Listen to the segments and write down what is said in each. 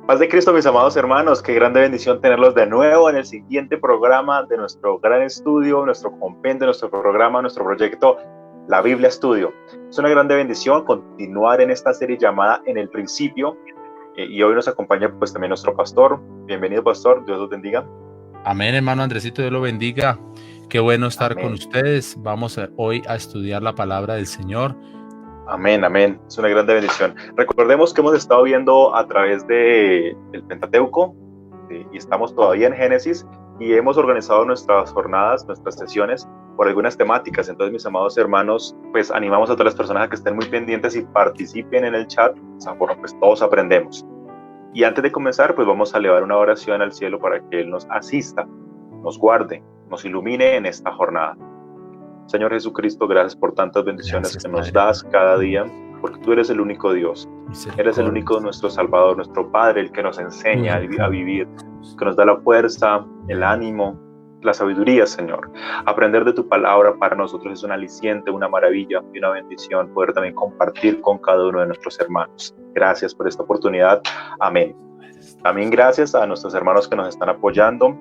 Paz de Cristo, mis amados hermanos, qué grande bendición tenerlos de nuevo en el siguiente programa de nuestro gran estudio, nuestro compendio, nuestro programa, nuestro proyecto, la Biblia Estudio. Es una grande bendición continuar en esta serie llamada En el Principio, y hoy nos acompaña pues también nuestro pastor. Bienvenido, pastor, Dios los bendiga. Amén, hermano Andresito, Dios lo bendiga. Qué bueno estar Amén. con ustedes. Vamos hoy a estudiar la palabra del Señor. Amén, amén. Es una grande bendición. Recordemos que hemos estado viendo a través del Pentateuco, y estamos todavía en Génesis, y hemos organizado nuestras jornadas, nuestras sesiones por algunas temáticas. Entonces, mis amados hermanos, pues animamos a todas las personas a que estén muy pendientes y participen en el chat. De esa forma, pues todos aprendemos. Y antes de comenzar, pues vamos a elevar una oración al cielo para que Él nos asista, nos guarde, nos ilumine en esta jornada. Señor Jesucristo, gracias por tantas bendiciones que nos das cada día, porque tú eres el único Dios, eres el único nuestro Salvador, nuestro Padre, el que nos enseña a vivir, que nos da la fuerza, el ánimo, la sabiduría, Señor. Aprender de tu palabra para nosotros es un aliciente, una maravilla y una bendición poder también compartir con cada uno de nuestros hermanos. Gracias por esta oportunidad. Amén. También gracias a nuestros hermanos que nos están apoyando,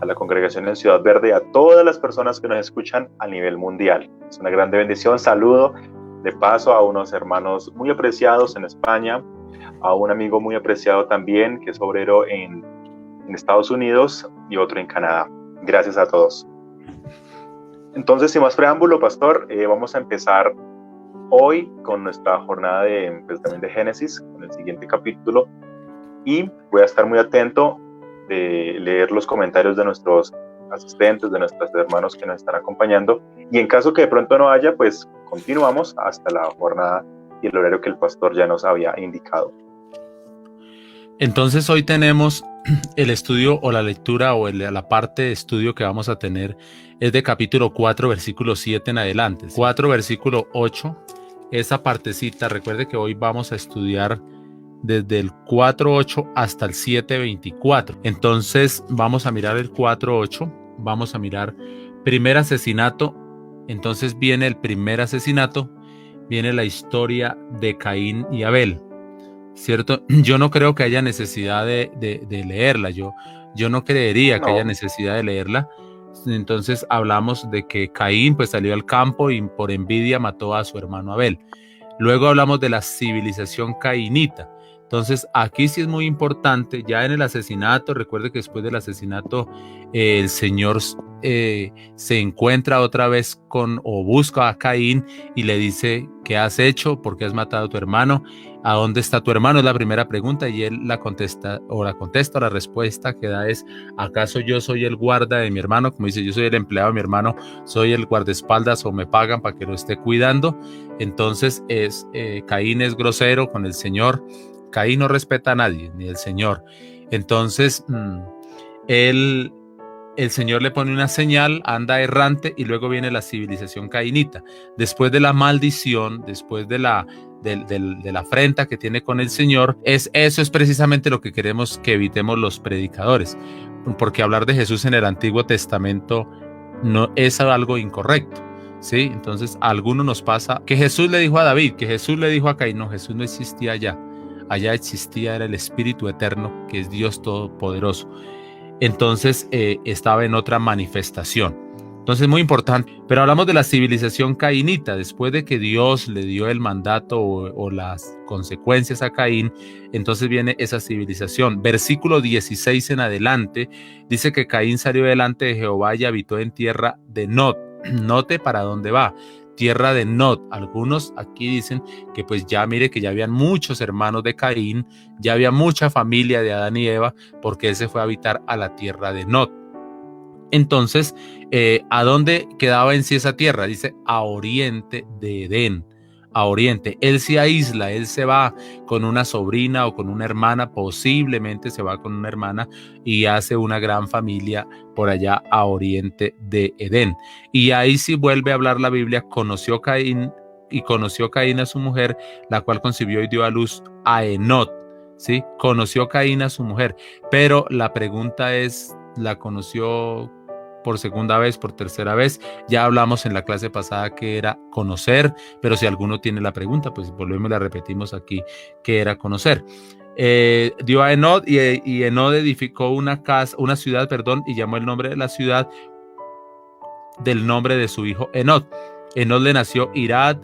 a la congregación en Ciudad Verde y a todas las personas que nos escuchan a nivel mundial. Es una grande bendición. Saludo de paso a unos hermanos muy apreciados en España, a un amigo muy apreciado también que es obrero en Estados Unidos y otro en Canadá. Gracias a todos. Entonces, sin más preámbulo, pastor, vamos a empezar hoy con nuestra jornada también de Génesis, con el siguiente capítulo, y voy a estar muy atento de leer los comentarios de nuestros asistentes, de nuestros hermanos que nos están acompañando, y en caso que de pronto no haya, pues continuamos hasta la jornada y el horario que el pastor ya nos había indicado. Entonces hoy tenemos el estudio o la lectura o la parte de estudio que vamos a tener es de capítulo 4, versículo 7 en adelante. 4, versículo 8, esa partecita, recuerde que hoy vamos a estudiar desde el 4.8 hasta el 7.24. Entonces vamos a mirar el 4.8, vamos a mirar primer asesinato. Entonces viene el primer asesinato, viene la historia de Caín y Abel, ¿cierto? Yo no creo que haya necesidad de leerla, yo no creería que haya necesidad de leerla. Entonces hablamos de que Caín pues salió al campo y por envidia mató a su hermano Abel. Luego hablamos de la civilización cainita. Entonces aquí sí es muy importante, ya en el asesinato, recuerde que después del asesinato el Señor se encuentra otra vez o busca a Caín y le dice, ¿qué has hecho? ¿Por qué has matado a tu hermano? ¿A dónde está tu hermano? Es la primera pregunta y él la respuesta que da es, ¿acaso yo soy el guarda de mi hermano? Como dice, yo soy el empleado de mi hermano, soy el guardaespaldas o me pagan para que lo esté cuidando. Entonces Caín es grosero con el Señor. Caín no respeta a nadie, ni el Señor. Entonces, el Señor le pone una señal, anda errante y luego viene la civilización cainita. Después de la maldición, después de la afrenta que tiene con el Señor, eso es precisamente lo que queremos que evitemos los predicadores. Porque hablar de Jesús en el Antiguo Testamento no es algo incorrecto. ¿Sí? Entonces, a algunos nos pasa que Jesús le dijo a David, que Jesús le dijo a Caín. No, Jesús no existía allá. Allá existía, era el Espíritu Eterno, que es Dios Todopoderoso. Entonces estaba en otra manifestación. Entonces muy importante. Pero hablamos de la civilización cainita. Después de que Dios le dio el mandato o las consecuencias a Caín, entonces viene esa civilización. Versículo 16 en adelante, dice que Caín salió delante de Jehová y habitó en tierra de Nod. Note para dónde va. Tierra de Nod. Algunos aquí dicen que pues ya mire que ya habían muchos hermanos de Caín, ya había mucha familia de Adán y Eva, porque él se fue a habitar a la tierra de Nod. Entonces, ¿a dónde quedaba en sí esa tierra? Dice a oriente de Edén. A oriente, él se aísla, él se va con una sobrina o con una hermana, posiblemente se va con una hermana y hace una gran familia por allá a oriente de Edén. Y ahí sí vuelve a hablar la Biblia, conoció Caín a su mujer, la cual concibió y dio a luz a Enot, ¿sí? Conoció Caín a su mujer, pero la pregunta es, ¿la conoció por segunda vez, por tercera vez? Ya hablamos en la clase pasada que era conocer, pero si alguno tiene la pregunta, pues volvemos y la repetimos aquí, que era conocer. Dio a Enod y Enod edificó una ciudad, y llamó el nombre de la ciudad del nombre de su hijo Enod. Enod le nació Irad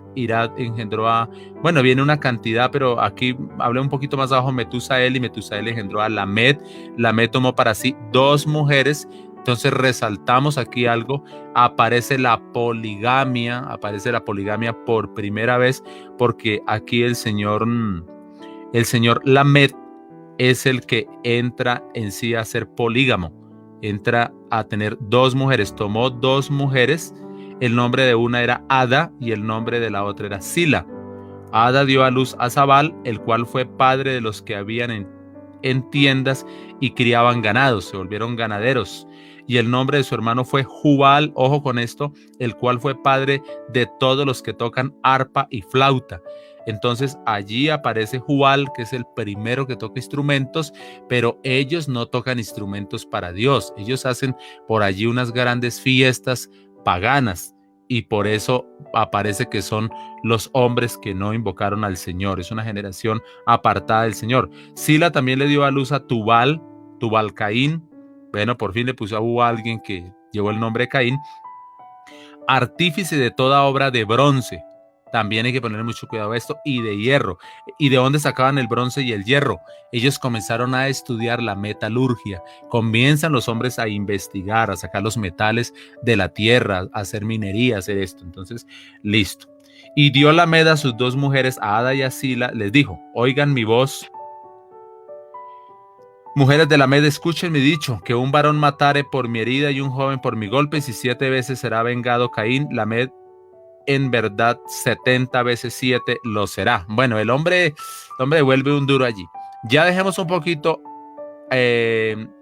engendró a, bueno, viene una cantidad, pero aquí hablé un poquito más abajo, Metusael, y Metusael engendró a Lamed. Lamed tomó para sí 2 mujeres. Entonces resaltamos aquí algo, aparece la poligamia por primera vez, porque aquí el señor Lamed es el que entra en sí a ser polígamo, entra a tener 2 mujeres, tomó 2 mujeres, el nombre de una era Ada y el nombre de la otra era Sila. Ada dio a luz a Zabal, el cual fue padre de los que habían en tiendas y criaban ganados, se volvieron ganaderos. Y el nombre de su hermano fue Jubal, ojo con esto, el cual fue padre de todos los que tocan arpa y flauta. Entonces allí aparece Jubal, que es el primero que toca instrumentos, pero ellos no tocan instrumentos para Dios. Ellos hacen por allí unas grandes fiestas paganas y por eso aparece que son los hombres que no invocaron al Señor. Es una generación apartada del Señor. Sila también le dio a luz a Tubal Caín. Bueno, por fin le puso a alguien que llevó el nombre de Caín. Artífice de toda obra de bronce. También hay que poner mucho cuidado a esto, y de hierro. ¿Y de dónde sacaban el bronce y el hierro? Ellos comenzaron a estudiar la metalurgia. Comienzan los hombres a investigar, a sacar los metales de la tierra, a hacer minería, a hacer esto. Entonces, listo. Y dio Lamed a sus 2 mujeres, a Ada y a Sila, les dijo: oigan mi voz, mujeres de Lamed, escuchen mi dicho, que un varón matare por mi herida y un joven por mi golpe, y 7 veces será vengado Caín, Lamed en verdad 70 veces 7 lo será. Bueno, el hombre vuelve un duro allí. Ya dejemos un poquito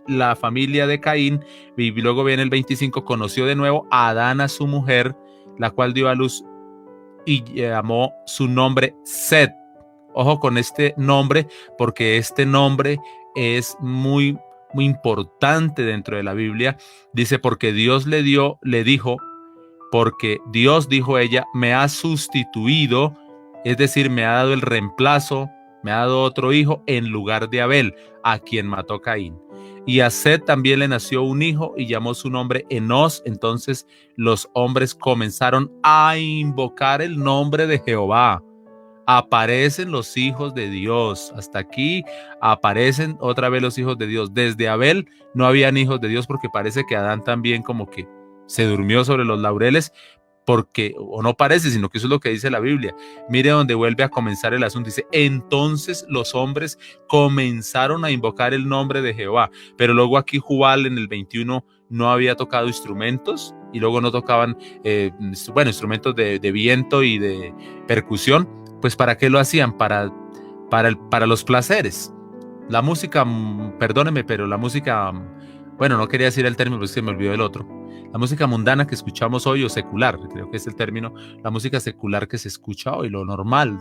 la familia de Caín, y luego viene el 25, conoció de nuevo a Adán, a su mujer, la cual dio a luz y llamó su nombre Set. Ojo con este nombre, porque este nombre es muy, muy importante dentro de la Biblia. Dice, porque Dios le dijo, porque Dios, dijo ella, me ha sustituido, es decir, me ha dado el reemplazo, me ha dado otro hijo en lugar de Abel, a quien mató Caín. Y a Set también le nació un hijo y llamó su nombre Enos. Entonces los hombres comenzaron a invocar el nombre de Jehová. Aparecen los hijos de Dios. Hasta aquí aparecen otra vez los hijos de Dios. Desde Abel no habían hijos de Dios, porque parece que Adán también como que se durmió sobre los laureles, porque, o no parece, sino que eso es lo que dice la Biblia. Mire donde vuelve a comenzar el asunto. Dice, entonces los hombres comenzaron a invocar el nombre de Jehová. Pero luego aquí Jubal en el 21 no había tocado instrumentos, y luego no tocaban instrumentos de viento y de percusión. Pues ¿para qué lo hacían? Para los placeres. La música, perdóneme, pero la música, bueno, no quería decir el término, pero es que me olvidó el otro. La música mundana que escuchamos hoy, o secular, creo que es el término, la música secular que se escucha hoy, lo normal,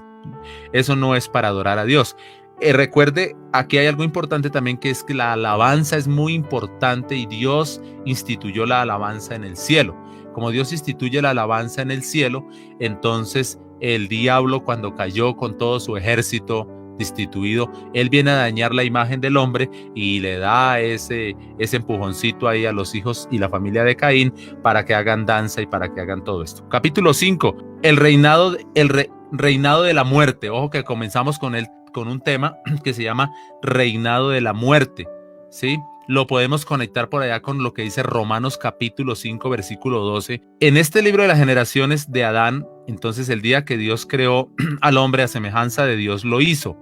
eso no es para adorar a Dios. Recuerde, aquí hay algo importante también, que es que la alabanza es muy importante, y Dios instituyó la alabanza en el cielo. Como Dios instituye la alabanza en el cielo, entonces el diablo, cuando cayó con todo su ejército destituido, él viene a dañar la imagen del hombre y le da ese empujoncito ahí a los hijos y la familia de Caín para que hagan danza y para que hagan todo esto. Capítulo 5, el reinado de la muerte. Ojo que comenzamos con un tema que se llama reinado de la muerte, ¿sí? Lo podemos conectar por allá con lo que dice Romanos capítulo 5 versículo 12. En este libro de las generaciones de Adán, entonces el día que Dios creó al hombre a semejanza de Dios lo hizo.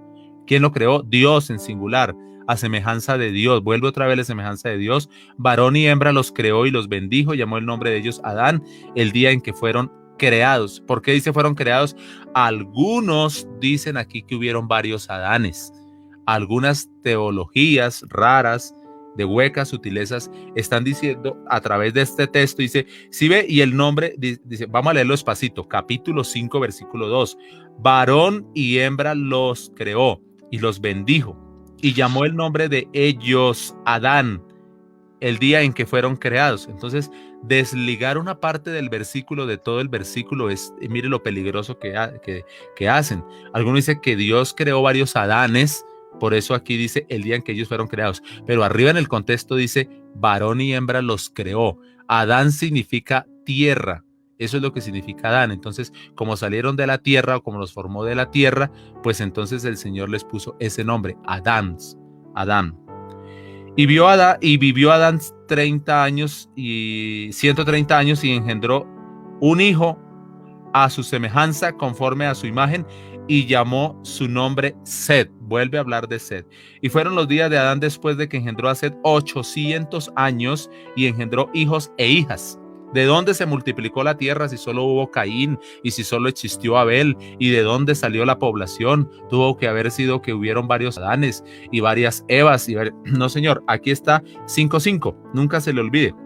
¿Quién lo creó? Dios en singular, a semejanza de Dios. Vuelve otra vez a semejanza de Dios. Varón y hembra los creó y los bendijo. Llamó el nombre de ellos Adán el día en que fueron creados. ¿Por qué dice fueron creados? Algunos dicen aquí que hubieron varios Adanes. Algunas teologías raras, de huecas sutilezas, están diciendo a través de este texto, dice, si ve, y el nombre, dice, vamos a leerlo despacito, capítulo 5, versículo 2, varón y hembra los creó y los bendijo, y llamó el nombre de ellos Adán, el día en que fueron creados. Entonces, desligar una parte del versículo de todo el versículo es, mire lo peligroso que hacen. Algunos dicen que Dios creó varios Adanes, Por eso aquí dice el día en que ellos fueron creados. Pero arriba en el contexto dice varón y hembra los creó. Adán significa tierra. Eso es lo que significa Adán. Entonces, como salieron de la tierra o como los formó de la tierra, pues entonces el Señor les puso ese nombre, Adán. Y vivió Adán 30 años y 130 años y engendró un hijo a su semejanza, conforme a su imagen, y llamó su nombre Set. Vuelve a hablar de Set. Y fueron los días de Adán después de que engendró a Set 800 años y engendró hijos e hijas. ¿De dónde se multiplicó la tierra si solo hubo Caín y si solo existió Abel? ¿Y de dónde salió la población? Tuvo que haber sido que hubieron varios Adanes y varias Evas. No, señor, aquí está 5:5. Nunca se le olvide.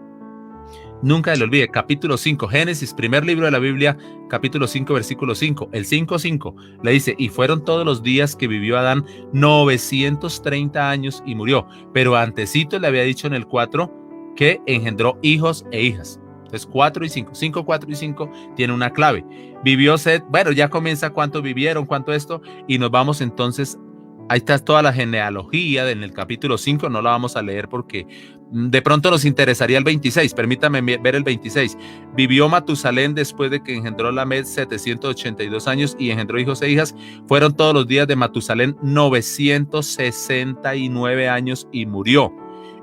Nunca se le olvide. Capítulo 5, Génesis, primer libro de la Biblia, capítulo 5, versículo 5. El 5:5 le dice, y fueron todos los días que vivió Adán 930 años y murió. Pero antesito le había dicho en el 4 que engendró hijos e hijas. Entonces 4 y 5, 5, 4 y 5 tiene una clave. Vivió Set, bueno, ya comienza cuánto vivieron, cuánto esto, y nos vamos entonces, ahí está toda la genealogía en el capítulo 5, no la vamos a leer porque de pronto nos interesaría el 26, permítame ver el 26. Vivió Matusalén después de que engendró Lamed 782 años y engendró hijos e hijas. Fueron todos los días de Matusalén 969 años y murió.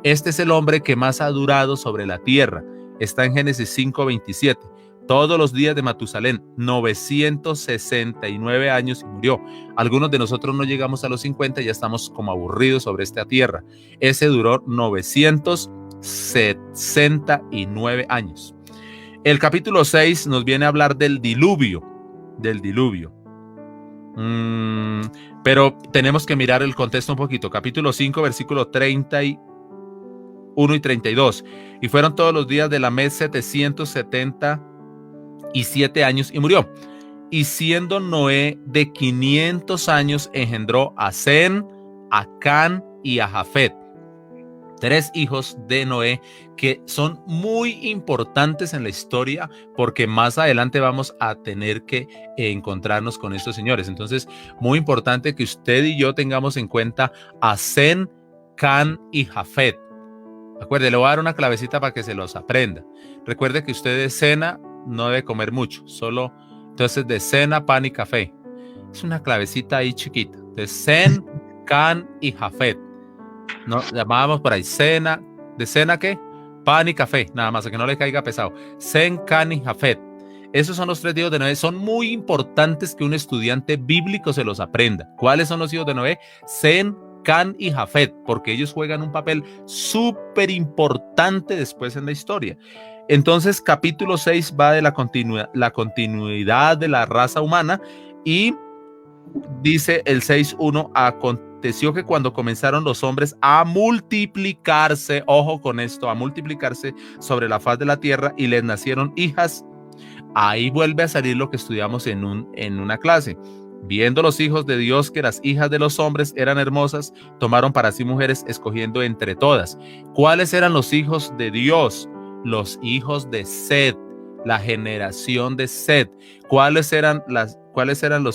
Este es el hombre que más ha durado sobre la tierra. Está en Génesis 5:27. Todos los días de Matusalén, 969 años y murió. Algunos de nosotros no llegamos a los 50 y ya estamos como aburridos sobre esta tierra. Ese duró 969 años. El capítulo 6 nos viene a hablar del diluvio. Pero tenemos que mirar el contexto un poquito. Capítulo 5, versículo 31 y 32. Y fueron todos los días de Lamed 777 años y murió. Y siendo Noé de 500 años, engendró a Sem, a Can y a Jafet. 3 hijos de Noé que son muy importantes en la historia porque más adelante vamos a tener que encontrarnos con estos señores. Entonces, muy importante que usted y yo tengamos en cuenta a Sem, Can y Jafet. Recuerde, le voy a dar una clavecita para que se los aprenda. Recuerde que usted de cena no debe comer mucho, solo entonces de cena, pan y café. Es una clavecita ahí chiquita. De Sem, Can y Jafet. No, llamábamos por ahí cena. ¿De cena qué? Pan y café, nada más, a que no le caiga pesado. Sem, Can y Jafet. Esos son los 3 hijos de Noé. Son muy importantes que un estudiante bíblico se los aprenda. ¿Cuáles son los hijos de Noé? Sem, Can y Jafet, porque ellos juegan un papel súper importante después en la historia. Entonces, capítulo 6 va de la continuidad de la raza humana y dice el 6:1, aconteció que cuando comenzaron los hombres a multiplicarse, ojo con esto, a multiplicarse sobre la faz de la tierra y les nacieron hijas. Ahí vuelve a salir lo que estudiamos en una clase. Viendo los hijos de Dios que las hijas de los hombres eran hermosas, tomaron para sí mujeres, escogiendo entre todas. ¿Cuáles eran los hijos de Dios? Los hijos de Set, la generación de Set. ¿Cuáles eran los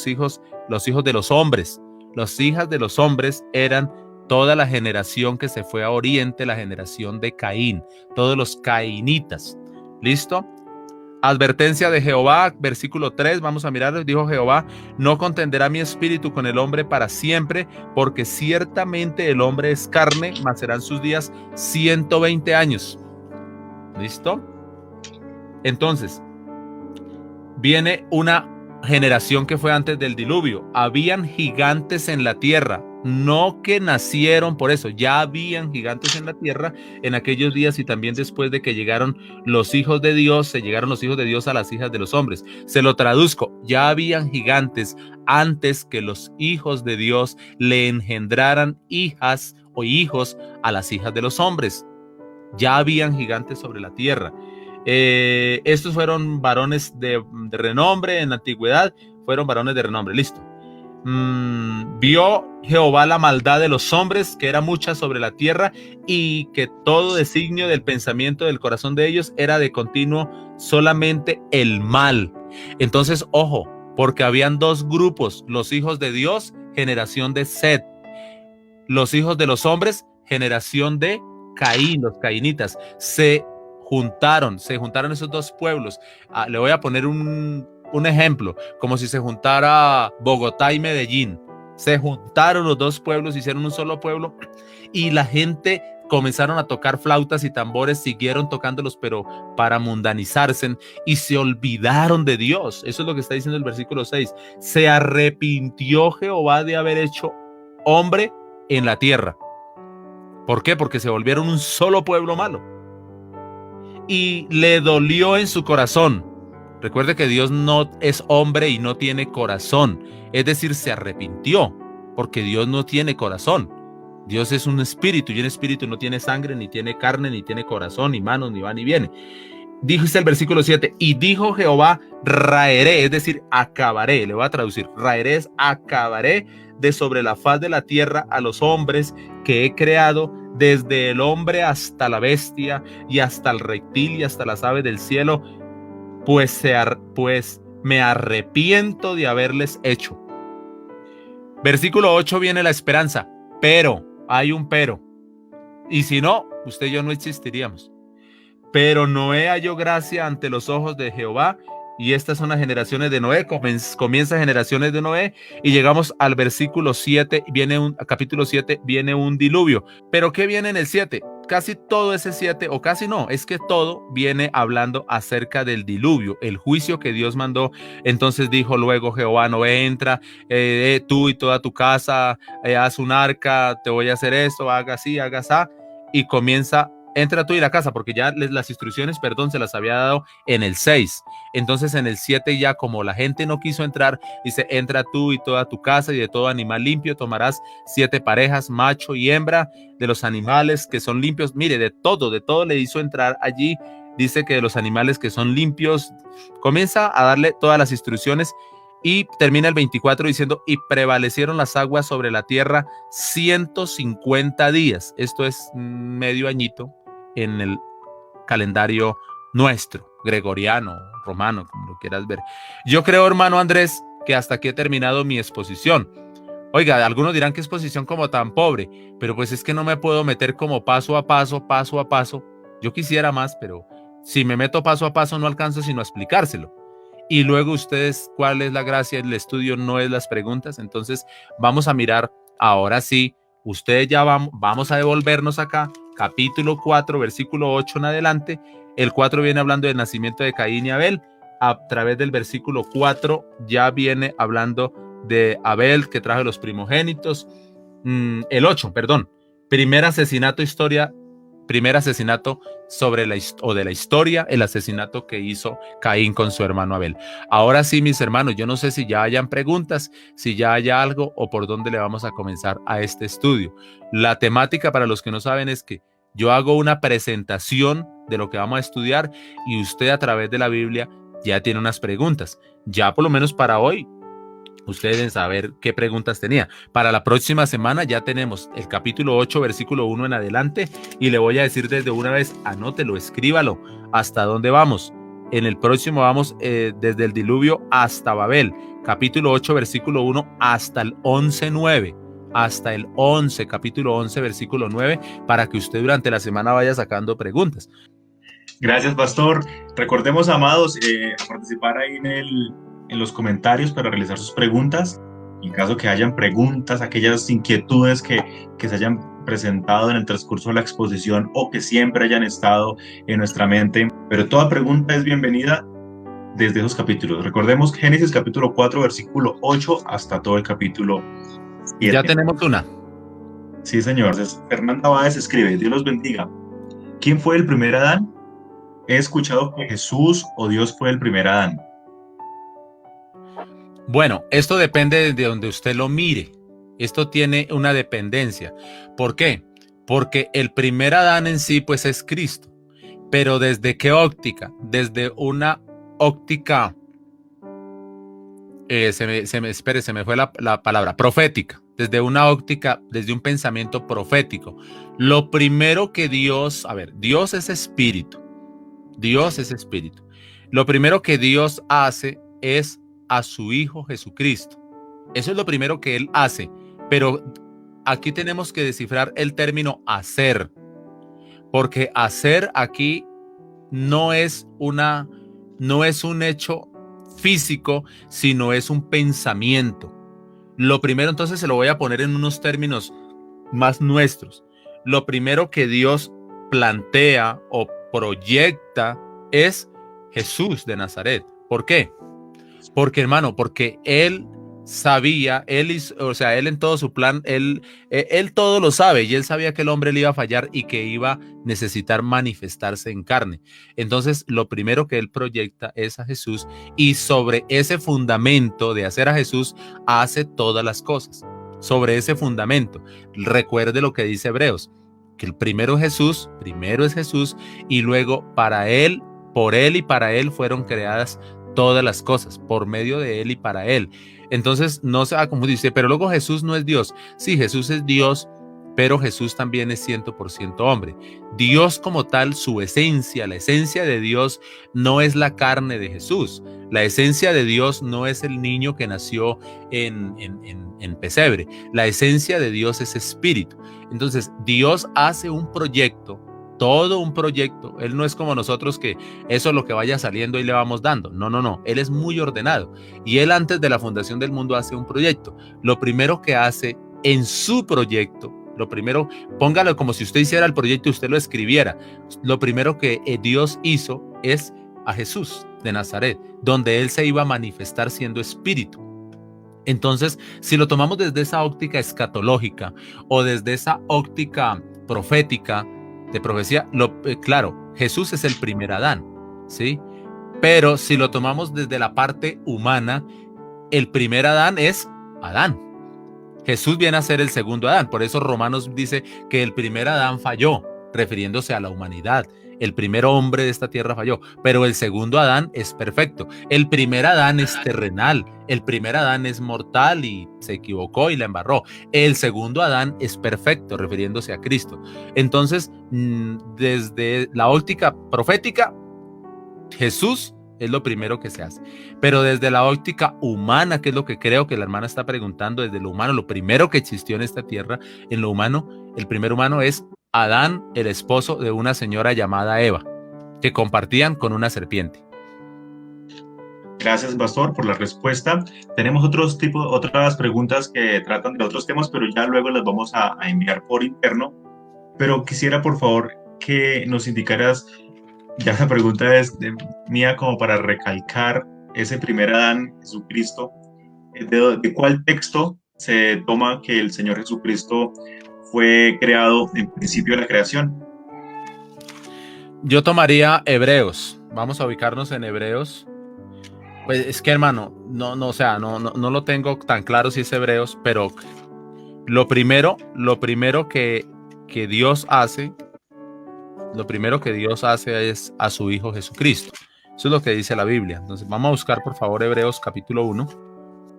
hijos de los hombres? Las hijas de los hombres eran toda la generación que se fue a Oriente, la generación de Caín, todos los cainitas. ¿Listo? Advertencia de Jehová, versículo 3, vamos a mirar, dijo Jehová, no contenderá mi espíritu con el hombre para siempre, porque ciertamente el hombre es carne, mas serán sus días 120 años. ¿Listo? Entonces, viene una generación que fue antes del diluvio. Habían gigantes en la tierra, no que nacieron por eso, ya habían gigantes en la tierra en aquellos días y también después de que llegaron los hijos de Dios, se llegaron los hijos de Dios a las hijas de los hombres. Se lo traduzco, ya habían gigantes antes que los hijos de Dios le engendraran hijas o hijos a las hijas de los hombres. Ya habían gigantes sobre la tierra. Estos fueron varones de renombre en la antigüedad, fueron varones de renombre, listo. Vio Jehová la maldad de los hombres, que era mucha sobre la tierra, y que todo designio del pensamiento del corazón de ellos era de continuo solamente el mal. Entonces, ojo, porque habían 2 grupos, los hijos de Dios, generación de Set, los hijos de los hombres, generación de Caín, los caínitas. Se juntaron esos dos pueblos. Le voy a poner un ejemplo, como si se juntara Bogotá y Medellín. Se juntaron los dos pueblos, hicieron un solo pueblo, y la gente comenzaron a tocar flautas y tambores, siguieron tocándolos, pero para mundanizarse, y se olvidaron de Dios. Eso es lo que está diciendo el versículo 6. Se arrepintió Jehová de haber hecho hombre en la tierra. ¿Por qué? Porque se volvieron un solo pueblo malo. Y le dolió en su corazón. Recuerde que Dios no es hombre y no tiene corazón. Es decir, se arrepintió, porque Dios no tiene corazón. Dios es un espíritu, y un espíritu no tiene sangre, ni tiene carne, ni tiene corazón, ni manos, ni va ni viene. Dice el versículo 7, y dijo Jehová, raeré, es decir, acabaré. Le voy a traducir, raeré es acabaré de sobre la faz de la tierra a los hombres que he creado, desde el hombre hasta la bestia, y hasta el reptil, y hasta las aves del cielo, pues me arrepiento de haberles hecho. Versículo 8 viene la esperanza, pero, hay un pero, y si no, usted y yo no existiríamos. Pero Noé halló gracia ante los ojos de Jehová, y estas son las generaciones de Noé. Comienza generaciones de Noé, y llegamos al versículo 7, capítulo 7, viene un diluvio. ¿Pero qué viene en el 7? Casi todo ese 7, o casi no, es que todo viene hablando acerca del diluvio, el juicio que Dios mandó. Entonces dijo luego Jehová, Noé, entra, tú y toda tu casa, haz un arca, te voy a hacer esto, haga así, haga así, y comienza, entra tú y la casa, porque ya las instrucciones, se las había dado en el 6. Entonces en el 7 ya, como la gente no quiso entrar, dice, entra tú y toda tu casa, y de todo animal limpio tomarás 7 parejas, macho y hembra, de los animales que son limpios. Mire, de todo le hizo entrar allí. Dice que de los animales que son limpios, comienza a darle todas las instrucciones, y termina el 24 diciendo, y prevalecieron las aguas sobre la tierra 150 días. Esto es medio añito en el calendario nuestro, gregoriano, romano, como lo quieras ver. Yo creo, hermano Andrés, que hasta aquí he terminado mi exposición. Oiga, algunos dirán que exposición como tan pobre, pero pues es que no me puedo meter como paso a paso. Yo quisiera más, pero si me meto paso a paso no alcanzo sino a explicárselo. Y luego ustedes, ¿cuál es la gracia del estudio? No es las preguntas. Entonces vamos a mirar, ahora sí, ustedes ya vamos a devolvernos acá, capítulo 4, versículo 8 en adelante. El 4 viene hablando del nacimiento de Caín y Abel. A través del versículo 4 ya viene hablando de Abel, que trajo los primogénitos. El 8, perdón, primer asesinato de la historia, el asesinato que hizo Caín con su hermano Abel. Ahora sí, mis hermanos, yo no sé si ya hayan preguntas, si ya haya algo, o por dónde le vamos a comenzar a este estudio. La temática, para los que no saben, es que yo hago una presentación de lo que vamos a estudiar, y usted, a través de la Biblia, ya tiene unas preguntas. Ya por lo menos para hoy, ustedes deben saber qué preguntas tenía. Para la próxima semana ya tenemos el capítulo 8, versículo 1 en adelante, y le voy a decir desde una vez, anótelo, escríbalo, hasta dónde vamos. En el próximo vamos desde el diluvio hasta Babel, capítulo 8, versículo 1 hasta el 11:9. Hasta el 11, capítulo 11, versículo 9, para que usted durante la semana vaya sacando preguntas. Gracias, pastor. Recordemos, amados, participar ahí en los comentarios para realizar sus preguntas. En caso que hayan preguntas, aquellas inquietudes que se hayan presentado en el transcurso de la exposición, o que siempre hayan estado en nuestra mente. Pero toda pregunta es bienvenida desde esos capítulos. Recordemos Génesis capítulo 4, versículo 8 hasta todo el capítulo 7. Ya tenemos una. Sí, señor. Fernanda Báez escribe, Dios los bendiga. ¿Quién fue el primer Adán? He escuchado que Jesús o Dios fue el primer Adán. Bueno, esto depende de donde usted lo mire. Esto tiene una dependencia. ¿Por qué? Porque el primer Adán en sí, pues, es Cristo. Pero ¿desde qué óptica? Desde una óptica, se me fue la palabra, profética. Desde una óptica, desde un pensamiento profético. Lo primero que Dios es espíritu. Dios es espíritu. Lo primero que Dios hace es a su Hijo Jesucristo. Eso es lo primero que Él hace. Pero aquí tenemos que descifrar el término hacer, porque hacer aquí no es un hecho físico, sino es un pensamiento. Lo primero, entonces, se lo voy a poner en unos términos más nuestros. Lo primero que Dios plantea o proyecta es Jesús de Nazaret. ¿Por qué? Porque, hermano, porque Él sabía, él en todo su plan, él todo lo sabe, y él sabía que el hombre le iba a fallar y que iba a necesitar manifestarse en carne. Entonces, lo primero que él proyecta es a Jesús, y sobre ese fundamento de hacer a Jesús, hace todas las cosas. Sobre ese fundamento, recuerde lo que dice Hebreos, que el primero es Jesús, y luego para él, por él y para él fueron creadas todas las cosas, por medio de él y para él. Entonces no se va a confundir, pero luego Jesús no es Dios. Sí, Jesús es Dios, pero Jesús también es 100% hombre. Dios como tal, su esencia, la esencia de Dios no es la carne de Jesús. La esencia de Dios no es el niño que nació en pesebre. La esencia de Dios es espíritu. Entonces Dios hace un proyecto, todo un proyecto. Él no es como nosotros, que eso es lo que vaya saliendo y le vamos dando. No. Él es muy ordenado. Y él, antes de la fundación del mundo, hace un proyecto. Lo primero que hace en su proyecto, lo primero, póngalo como si usted hiciera el proyecto y usted lo escribiera. Lo primero que Dios hizo es a Jesús de Nazaret, donde él se iba a manifestar siendo espíritu. Entonces, si lo tomamos desde esa óptica escatológica o desde esa óptica profética, de profecía, claro, Jesús es el primer Adán, ¿sí? Pero si lo tomamos desde la parte humana, el primer Adán es Adán. Jesús viene a ser el segundo Adán. Por eso Romanos dice que el primer Adán falló, refiriéndose a la humanidad. El primer hombre de esta tierra falló, pero el segundo Adán es perfecto. El primer Adán es terrenal, el primer Adán es mortal y se equivocó y la embarró. El segundo Adán es perfecto, refiriéndose a Cristo. Entonces, desde la óptica profética, Jesús es lo primero que se hace. Pero desde la óptica humana, que es lo que creo que la hermana está preguntando, desde lo humano, lo primero que existió en esta tierra, en lo humano, el primer humano es Adán, el esposo de una señora llamada Eva, que compartían con una serpiente. Gracias, Pastor, por la respuesta. Tenemos otras preguntas que tratan de otros temas, pero ya luego las vamos a enviar por interno. Pero quisiera, por favor, que nos indicaras, ya la pregunta es mía como para recalcar ese primer Adán, Jesucristo. ¿De cuál texto se toma que el Señor Jesucristo fue creado en principio de la creación? Yo tomaría Hebreos. Vamos a ubicarnos en Hebreos. Pues es que, hermano, no lo tengo tan claro si es Hebreos, pero lo primero que Dios hace, es a su Hijo Jesucristo. Eso es lo que dice la Biblia. Entonces vamos a buscar, por favor, Hebreos capítulo 1.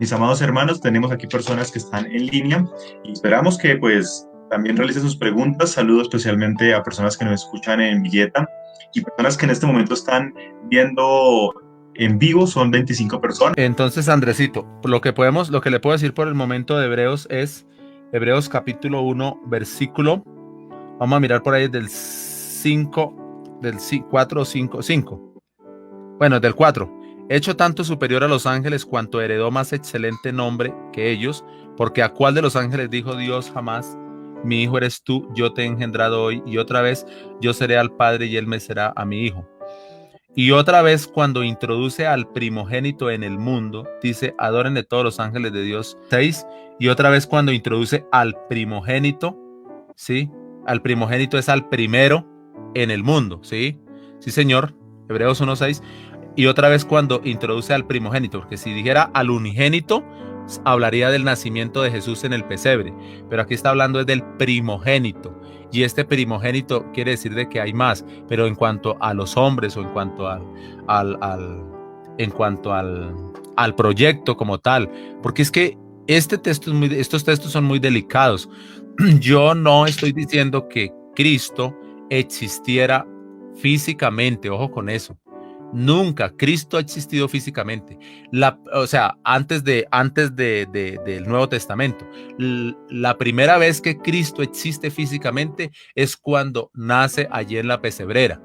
Mis amados hermanos, tenemos aquí personas que están en línea y esperamos que pues también realicen sus preguntas. Saludo especialmente a personas que nos escuchan en Villeta y personas que en este momento están viendo en vivo, son 25 personas. Entonces, Andresito, lo que le puedo decir por el momento de Hebreos es Hebreos capítulo 1, versículo, vamos a mirar por ahí del 5, del 4 o 5. Bueno, del 4. Hecho tanto superior a los ángeles cuanto heredó más excelente nombre que ellos, porque a cuál de los ángeles dijo Dios jamás: mi hijo eres tú, yo te he engendrado hoy, y otra vez yo seré al Padre y él me será a mi hijo. Y otra vez, cuando introduce al primogénito en el mundo, dice: adórenle todos los ángeles de Dios. 6. Y otra vez, cuando introduce al primogénito, ¿sí? Al primogénito es al primero en el mundo, ¿sí? Sí, señor. Hebreos 1:6. Y otra vez, cuando introduce al primogénito, porque si dijera al unigénito, hablaría del nacimiento de Jesús en el pesebre, pero aquí está hablando del primogénito, y este primogénito quiere decir de que hay más, pero en cuanto a los hombres o en cuanto al proyecto como tal, porque es que estos textos son muy delicados. Yo no estoy diciendo que Cristo existiera físicamente, ojo con eso. Nunca. Cristo ha existido físicamente. O sea, antes del Nuevo Testamento. La primera vez que Cristo existe físicamente es cuando nace allí en la pesebrera.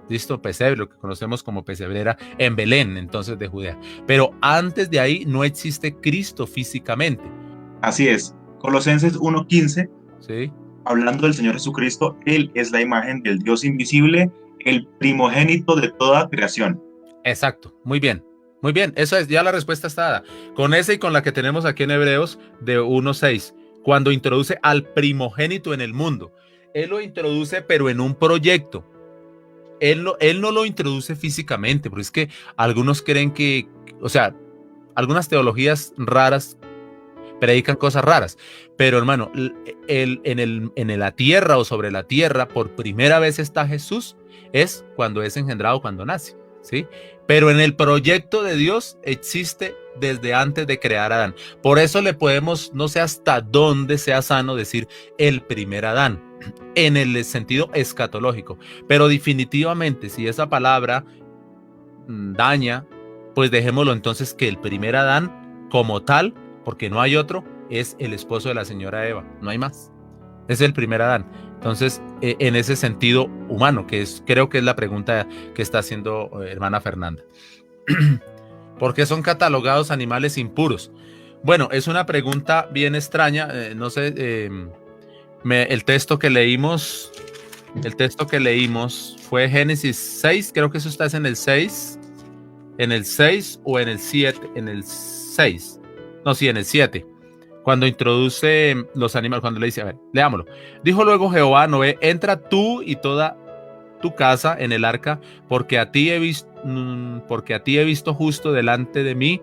¿Listo? Pesebre, lo que conocemos como pesebrera en Belén, entonces de Judea. Pero antes de ahí no existe Cristo físicamente. Así es. Colosenses 1:15, ¿Sí? hablando del Señor Jesucristo, Él es la imagen del Dios invisible, el primogénito de toda creación. Exacto, muy bien. Muy bien, eso es, ya la respuesta está dada. Con esa y con la que tenemos aquí en Hebreos de 1:6, cuando introduce al primogénito en el mundo. Él lo introduce, pero en un proyecto. Él no lo introduce físicamente, porque es que algunos creen que, o sea, algunas teologías raras predican cosas raras, pero hermano, en la tierra o sobre la tierra, por primera vez está Jesús, es cuando es engendrado, cuando nace, ¿sí? Pero en el proyecto de Dios existe desde antes de crear a Adán. Por eso le podemos, no sé hasta dónde sea sano decir el primer Adán, en el sentido escatológico, pero definitivamente si esa palabra daña, pues dejémoslo entonces que el primer Adán como tal, porque no hay otro, es el esposo de la señora Eva, no hay más, es el primer Adán. Entonces, en ese sentido humano, creo que es la pregunta que está haciendo hermana Fernanda. ¿Por qué son catalogados animales impuros? Bueno, es una pregunta bien extraña, no sé, el texto que leímos fue Génesis 6, creo que eso está en el 6 o en el 7, en el 6, no, sí, en el 7, cuando introduce los animales, cuando le dice, a ver, leámoslo. Dijo luego Jehová a Noé, entra tú y toda tu casa en el arca, porque a ti he visto justo delante de mí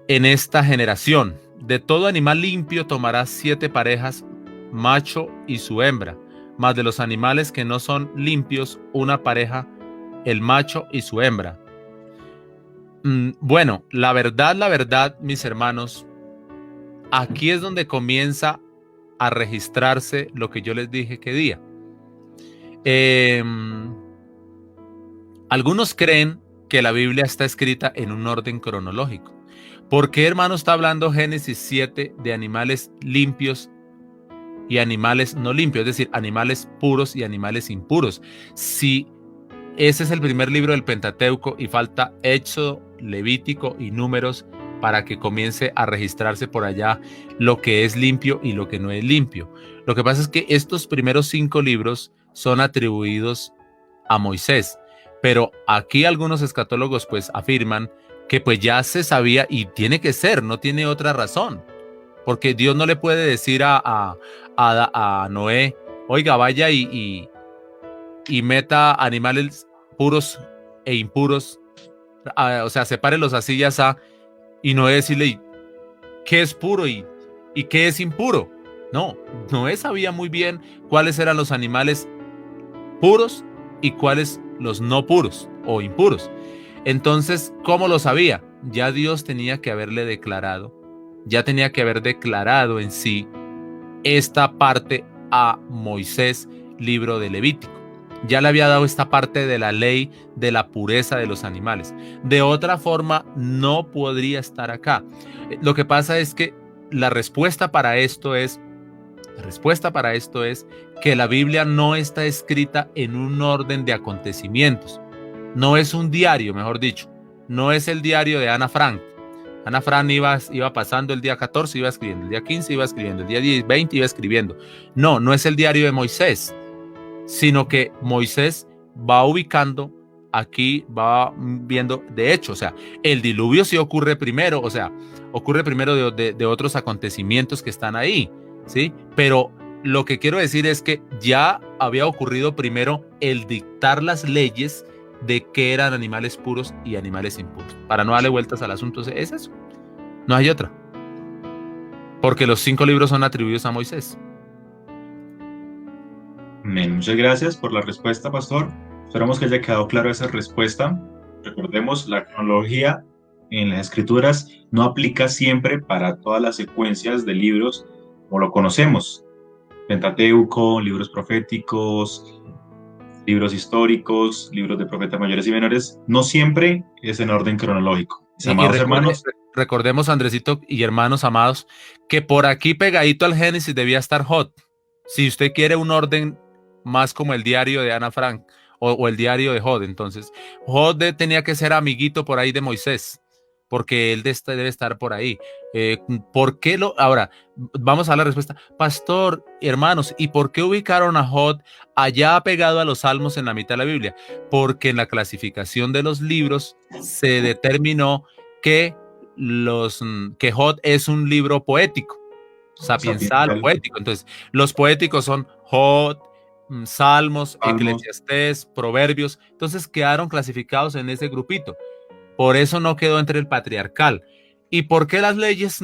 en esta generación. De todo animal limpio tomarás 7 parejas, macho y su hembra, mas de los animales que no son limpios, una pareja, el macho y su hembra. Bueno, la verdad, mis hermanos, aquí es donde comienza a registrarse lo que yo les dije que día. Algunos creen que la Biblia está escrita en un orden cronológico. ¿Por qué, hermano, está hablando Génesis 7 de animales limpios y animales no limpios? Es decir, animales puros y animales impuros. Si ese es el primer libro del Pentateuco y falta Éxodo, Levítico y Números para que comience a registrarse por allá lo que es limpio y lo que no es limpio. Lo que pasa es que estos primeros 5 libros son atribuidos a Moisés, pero aquí algunos escatólogos pues afirman que pues ya se sabía y tiene que ser, no tiene otra razón, porque Dios no le puede decir a Noé, oiga, vaya y meta animales puros e impuros, o sea, sepárelos así y así, y Noé decirle qué es puro y qué es impuro. No, Noé sabía muy bien cuáles eran los animales puros y cuáles los no puros o impuros. Entonces, ¿cómo lo sabía? Ya Dios tenía que haberle declarado, ya tenía que haber declarado en sí esta parte a Moisés, libro de Levítico. Ya le había dado esta parte de la ley de la pureza de los animales. De otra forma, no podría estar acá. Lo que pasa es que la respuesta para esto es que la Biblia no está escrita en un orden de acontecimientos. No es un diario, mejor dicho. No es el diario de Ana Frank. Ana Frank iba pasando el día 14, iba escribiendo. El día 15 iba escribiendo. El día 10, 20 iba escribiendo. No es el diario de Moisés, sino que Moisés va ubicando, aquí va viendo, de hecho, o sea, el diluvio sí ocurre primero, o sea, ocurre primero de otros acontecimientos que están ahí, ¿sí? Pero lo que quiero decir es que ya había ocurrido primero el dictar las leyes de qué eran animales puros y animales impuros. Para no darle vueltas al asunto, es eso. No hay otra. Porque los 5 libros son atribuidos a Moisés. Amén. Muchas gracias por la respuesta, pastor. Esperamos que haya quedado claro esa respuesta. Recordemos, la cronología en las escrituras no aplica siempre para todas las secuencias de libros como lo conocemos. Pentateuco, libros proféticos, libros históricos, libros de profetas mayores y menores, no siempre es en orden cronológico. Mis amados hermanos, recordemos, Andresito y hermanos amados, que por aquí pegadito al Génesis debía estar Jod. Si usted quiere un orden más como el diario de Ana Frank o el diario de Jod, entonces Jod tenía que ser amiguito por ahí de Moisés, porque él debe estar por ahí. ¿Por qué ahora, vamos a la respuesta. Pastor, hermanos, ¿y por qué ubicaron a Jod allá pegado a los Salmos en la mitad de la Biblia? Porque en la clasificación de los libros se determinó que Jod es un libro poético, sapiensal, poético. Entonces, los poéticos son Jod, Salmos, Eclesiastés, Proverbios. Entonces quedaron clasificados en ese grupito. Por eso no quedó entre el patriarcal. ¿Y por qué las leyes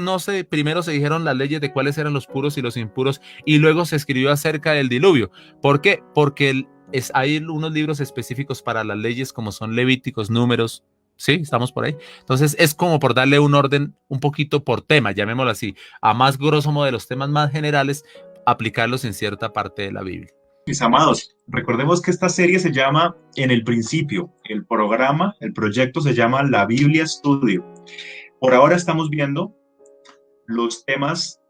primero se dijeron las leyes de cuáles eran los puros y los impuros y luego se escribió acerca del diluvio? ¿Por qué? Porque hay unos libros específicos para las leyes como son Levíticos, Números. Sí, estamos por ahí. Entonces es como por darle un orden un poquito por tema, llamémoslo así, a más grosso modo de los temas más generales, aplicarlos en cierta parte de la Biblia. Mis amados, recordemos que esta serie se llama En el Principio. El programa, el proyecto se llama La Biblia Estudio. Por ahora estamos viendo los temas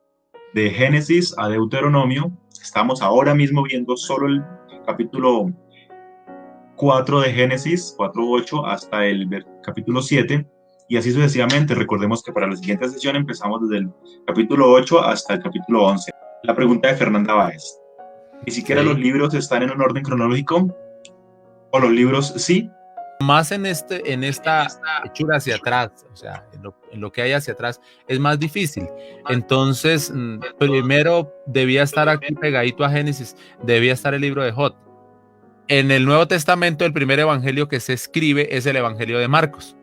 de Génesis a Deuteronomio. Estamos ahora mismo viendo solo el capítulo 4 de Génesis, 4:8 hasta el capítulo 7. Y así sucesivamente. Recordemos que para la siguiente sesión empezamos desde el capítulo 8 hasta el capítulo 11. La pregunta de Fernanda Báez. Ni siquiera los libros están en un orden cronológico, o los libros sí. Más en esta hechura hacia atrás, o sea, en lo que hay hacia atrás, es más difícil. Entonces, primero debía estar aquí pegadito a Génesis, debía estar el libro de Jod. En el Nuevo Testamento, el primer evangelio que se escribe es el evangelio de Marcos.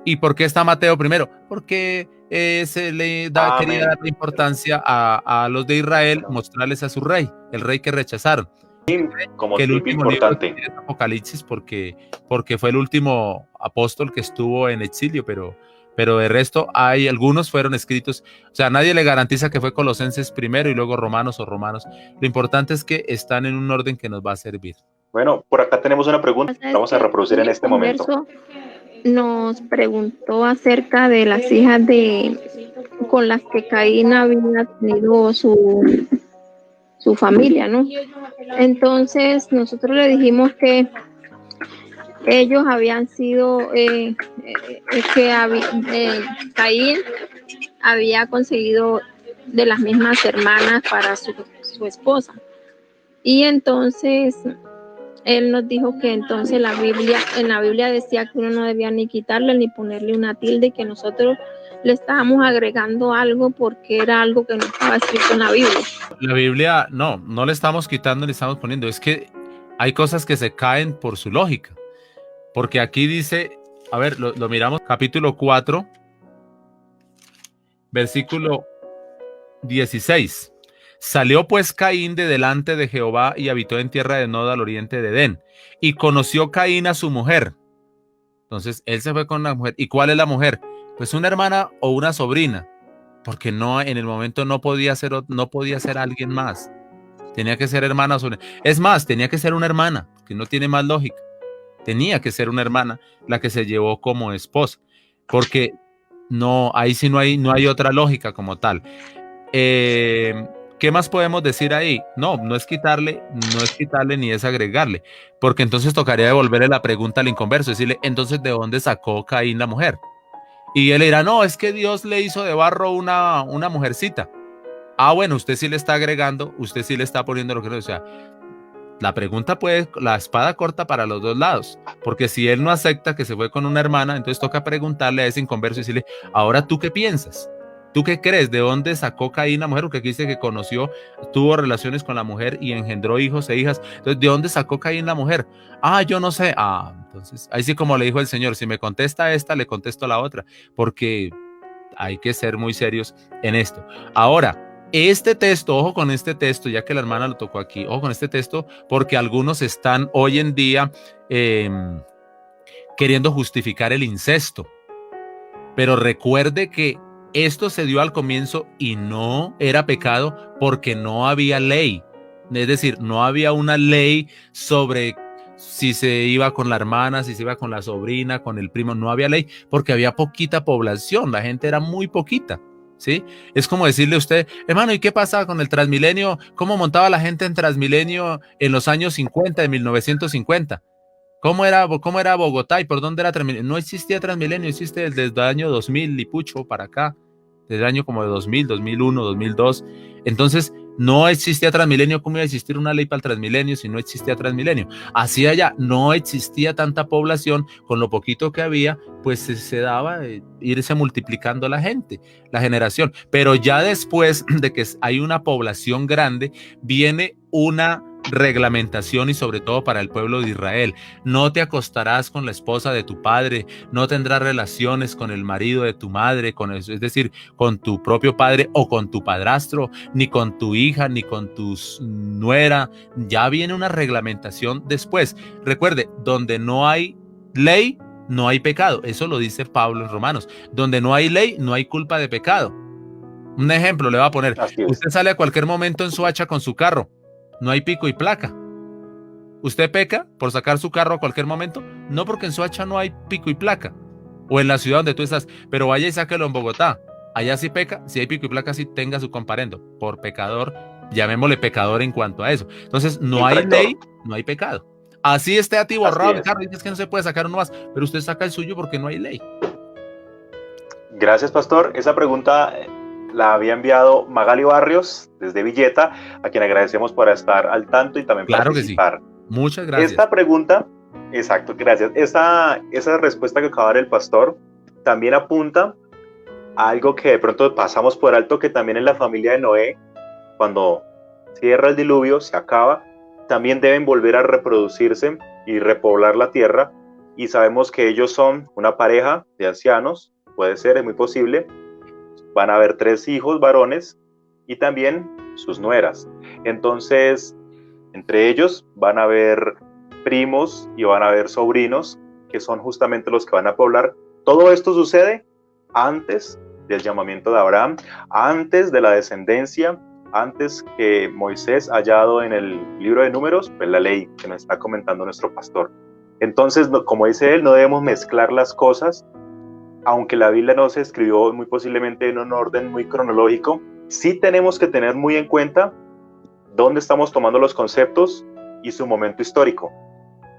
¿Y por qué está Mateo primero? Porque se le quería dar la importancia a los de Israel, mostrarles a su rey, el rey que rechazaron. Como que el último importante libro es Apocalipsis porque fue el último apóstol que estuvo en exilio, pero de resto hay algunos fueron escritos, o sea, nadie le garantiza que fue Colosenses primero y luego Romanos o Romanos. Lo importante es que están en un orden que nos va a servir. Bueno, por acá tenemos una pregunta, vamos a reproducir en este momento. Nos preguntó acerca de las hijas con las que Caín había tenido su familia, ¿no? Entonces nosotros le dijimos que ellos habían sido, Caín había conseguido de las mismas hermanas para su esposa. Y entonces él nos dijo que entonces en la Biblia decía que uno no debía ni quitarle ni ponerle una tilde, que nosotros le estábamos agregando algo porque era algo que no estaba escrito en la Biblia. La Biblia, no le estamos quitando ni estamos poniendo, es que hay cosas que se caen por su lógica. Porque aquí dice, a ver, lo miramos, capítulo 4, versículo 16. Salió pues Caín de delante de Jehová y habitó en tierra de Nod al oriente de Edén. Y conoció Caín a su mujer. Entonces él se fue con la mujer. ¿Y cuál es la mujer? Pues una hermana o una sobrina. Porque en el momento no podía ser alguien más. Tenía que ser hermana o sobrina. Es más, tenía que ser una hermana, que no tiene más lógica. Tenía que ser una hermana la que se llevó como esposa. Porque ahí sí no hay otra lógica como tal. ¿Qué más podemos decir ahí? No es quitarle ni es agregarle, porque entonces tocaría devolverle la pregunta al inconverso, decirle, entonces, ¿de dónde sacó Caín la mujer? Y él dirá, no, es que Dios le hizo de barro una mujercita. Ah, bueno, usted sí le está agregando, usted sí le está poniendo lo que no, o sea, la pregunta la espada corta para los dos lados, porque si él no acepta que se fue con una hermana, entonces toca preguntarle a ese inconverso y decirle, ahora, ¿tú qué piensas? ¿Tú qué crees? ¿De dónde sacó Caín la mujer? Porque aquí dice que tuvo relaciones con la mujer y engendró hijos e hijas. Entonces, ¿de dónde sacó Caín la mujer? Yo no sé. Entonces, ahí sí como le dijo el Señor, si me contesta esta, le contesto la otra, porque hay que ser muy serios en esto. Ahora, este texto, ojo con este texto, ya que la hermana lo tocó aquí, ojo con este texto, porque algunos están hoy en día queriendo justificar el incesto. Pero recuerde que esto se dio al comienzo y no era pecado porque no había ley. Es decir, no había una ley sobre si se iba con la hermana, si se iba con la sobrina, con el primo, no había ley porque había poquita población, la gente era muy poquita, ¿sí? Es como decirle a usted, hermano, ¿y qué pasa con el Transmilenio? ¿Cómo montaba la gente en Transmilenio en los años 50, de 1950? ¿Cómo era Bogotá y por dónde era Transmilenio? No existía Transmilenio, existe desde el año 2000 y pucho para acá, desde el año como de 2000, 2001, 2002. Entonces, no existía Transmilenio. ¿Cómo iba a existir una ley para el Transmilenio si no existía Transmilenio? Así allá no existía tanta población, con lo poquito que había, pues se daba irse multiplicando la gente, la generación. Pero ya después de que hay una población grande, viene una reglamentación y sobre todo para el pueblo de Israel. No te acostarás con la esposa de tu padre, no tendrás relaciones con el marido de tu madre, es decir, con tu propio padre o con tu padrastro, ni con tu hija, ni con tu nuera. Ya viene una reglamentación después. Recuerde, donde no hay ley, no hay pecado. Eso lo dice Pablo en Romanos. Donde no hay ley, no hay culpa de pecado. Un ejemplo le voy a poner. Usted sale a cualquier momento en su hacha con su carro. No hay pico y placa. ¿Usted peca por sacar su carro a cualquier momento? No, porque en Soacha no hay pico y placa. O en la ciudad donde tú estás. Pero vaya y sáquelo en Bogotá. Allá sí peca. Si hay pico y placa, sí tenga su comparendo. Por pecador, llamémosle pecador en cuanto a eso. Entonces, no hay ley, no hay pecado. Así esté atiborrado el carro y dices que no se puede sacar uno más. Pero usted saca el suyo porque no hay ley. Gracias, pastor. Esa pregunta la había enviado Magali Barrios desde Villeta, a quien agradecemos por estar al tanto y también participar. Que sí. Muchas gracias. Esta pregunta, exacto, gracias. Esa respuesta que acaba de dar el pastor también apunta a algo que de pronto pasamos por alto, que también en la familia de Noé, cuando cierra el diluvio, se acaba, también deben volver a reproducirse y repoblar la tierra, y sabemos que ellos son una pareja de ancianos, puede ser, es muy posible. Van a haber 3 hijos varones y también sus nueras. Entonces, entre ellos van a haber primos y van a haber sobrinos, que son justamente los que van a poblar. Todo esto sucede antes del llamamiento de Abraham, antes de la descendencia, antes que Moisés haya dado en el libro de Números, pues la ley que nos está comentando nuestro pastor. Entonces, como dice él, no debemos mezclar las cosas. Aunque la Biblia no se escribió muy posiblemente en un orden muy cronológico, sí tenemos que tener muy en cuenta dónde estamos tomando los conceptos y su momento histórico,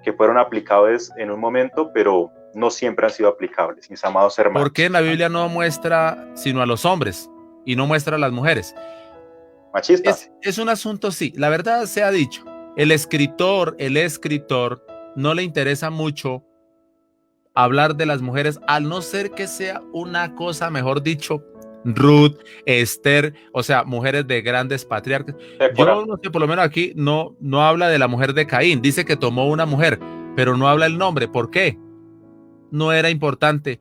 que fueron aplicables en un momento, pero no siempre han sido aplicables, mis amados hermanos. ¿Por qué en la Biblia no muestra sino a los hombres y no muestra a las mujeres? Machistas. Es un asunto, sí, la verdad se ha dicho. El escritor no le interesa mucho hablar de las mujeres, al no ser que sea una cosa, mejor dicho, Ruth, Esther, o sea, mujeres de grandes patriarcas. Yo no sé, por lo menos aquí no habla de la mujer de Caín, dice que tomó una mujer, pero no habla el nombre. ¿Por qué? No era importante.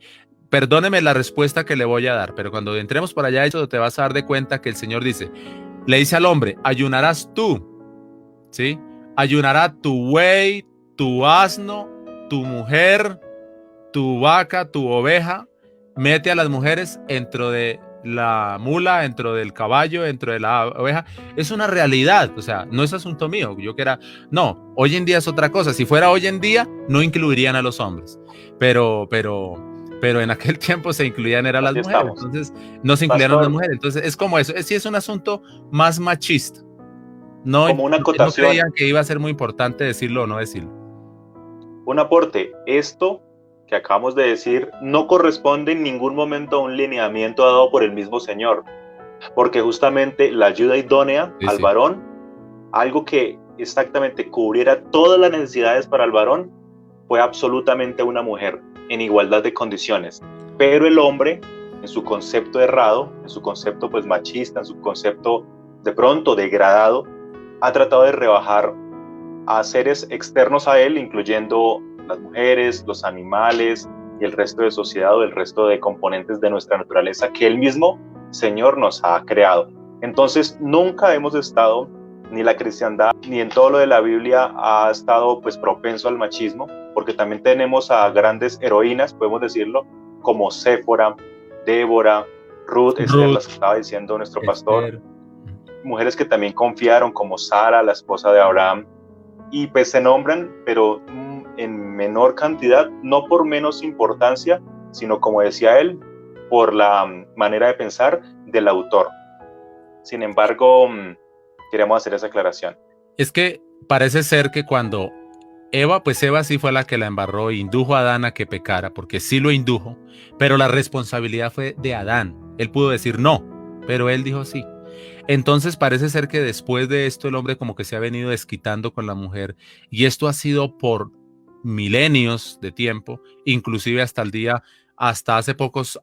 Perdóneme la respuesta que le voy a dar, pero cuando entremos por allá, eso te vas a dar de cuenta que el Señor dice, le dice al hombre, ayunarás tú, ¿sí? Ayunará tu buey, tu asno, tu mujer, tu vaca, tu oveja. Mete a las mujeres dentro de la mula, dentro del caballo, dentro de la oveja. Es una realidad, o sea, no es asunto mío. No, hoy en día es otra cosa. Si fuera hoy en día, no incluirían a los hombres, pero en aquel tiempo se incluían a las mujeres, entonces no se incluían a las mujeres. Entonces es como eso, sí es un asunto más machista. No, como una acotación. No creían que iba a ser muy importante decirlo o no decirlo. Un aporte, esto que acabamos de decir no corresponde en ningún momento a un lineamiento dado por el mismo Señor, porque justamente la ayuda idónea al varón, algo que exactamente cubriera todas las necesidades para el varón, fue absolutamente una mujer en igualdad de condiciones. Pero el hombre, en su concepto errado, en su concepto pues machista, en su concepto de pronto degradado, ha tratado de rebajar a seres externos a él, incluyendo las mujeres, los animales y el resto de sociedad o el resto de componentes de nuestra naturaleza que el mismo Señor nos ha creado. Entonces nunca hemos estado, ni la cristiandad, ni en todo lo de la Biblia ha estado pues propenso al machismo, porque también tenemos a grandes heroínas, podemos decirlo, como Séfora, Débora, Ruth, Esther, las que estaba diciendo nuestro pastor, mujeres que también confiaron, como Sara, la esposa de Abraham, y pues se nombran, pero en menor cantidad, no por menos importancia, sino como decía él, por la manera de pensar del autor. Sin embargo, queremos hacer esa aclaración. Es que parece ser que cuando Eva, pues Eva sí fue la que la embarró e indujo a Adán a que pecara, porque sí lo indujo, pero la responsabilidad fue de Adán. Él pudo decir no, pero él dijo sí. Entonces parece ser que después de esto el hombre como que se ha venido desquitando con la mujer, y esto ha sido por milenios de tiempo, inclusive hasta hace pocos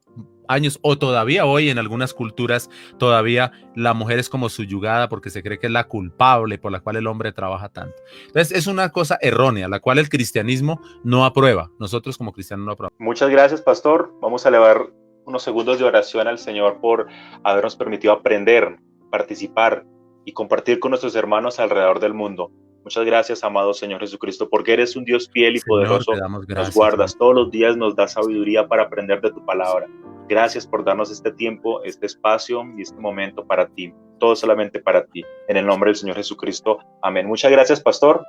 años, o todavía hoy en algunas culturas, todavía la mujer es como subyugada porque se cree que es la culpable por la cual el hombre trabaja tanto. Entonces es una cosa errónea, la cual el cristianismo no aprueba. Nosotros como cristianos no aprobamos. Muchas gracias, pastor. Vamos a elevar unos segundos de oración al Señor por habernos permitido aprender, participar y compartir con nuestros hermanos alrededor del mundo. Muchas gracias, amado Señor Jesucristo, porque eres un Dios fiel y Señor, poderoso. Nos guardas todos los días, nos das sabiduría para aprender de tu palabra. Gracias por darnos este tiempo, este espacio y este momento para ti, todo solamente para ti. En el nombre del Señor Jesucristo. Amén. Muchas gracias, pastor.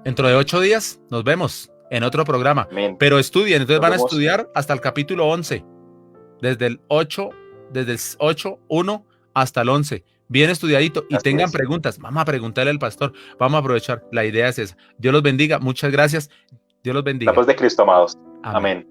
Dentro de 8 días nos vemos en otro programa. Amén. Pero estudien, entonces van a estudiar hasta el capítulo 11, desde el 8:1 hasta el 11. Bien estudiadito y tengan preguntas. Vamos a preguntarle al pastor. Vamos a aprovechar. La idea es esa. Dios los bendiga. Muchas gracias. Dios los bendiga. La paz de Cristo, amados. Amén.